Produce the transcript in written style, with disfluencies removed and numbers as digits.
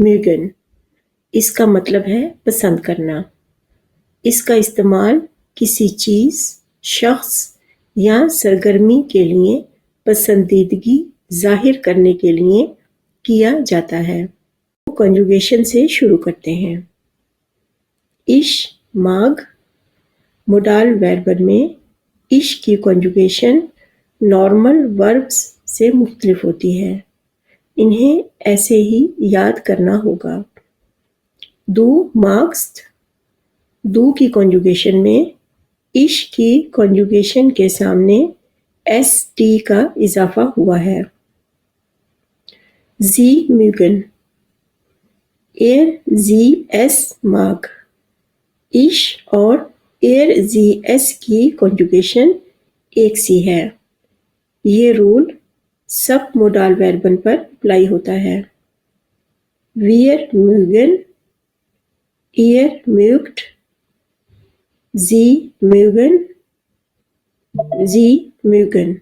Mögen اس کا مطلب ہے پسند کرنا. اس کا استعمال کسی چیز، شخص یا سرگرمی کے لیے پسندیدگی ظاہر کرنے کے لیے کیا جاتا ہے. کنجوگیشن سے شروع کرتے ہیں. اش ماگ موڈال ورب میں اش کی کنجوگیشن نارمل وربس سے مختلف ہوتی ہے. انہیں ایسے ہی یاد کرنا ہوگا. دو ماگست دو کی کنجوگیشن میں اش کی کنجوگیشن کے سامنے ایس ٹی کا اضافہ ہوا ہے. زی میگن ایر زی ایس ماگ اش اور ایر زی ایس کی کنجوگیشن ایک سی ہے. یہ رول سب موڈال وربن پر اپلائی ہوتا ہے. ویر میگن ایر میگٹ زی میگن زی میگن.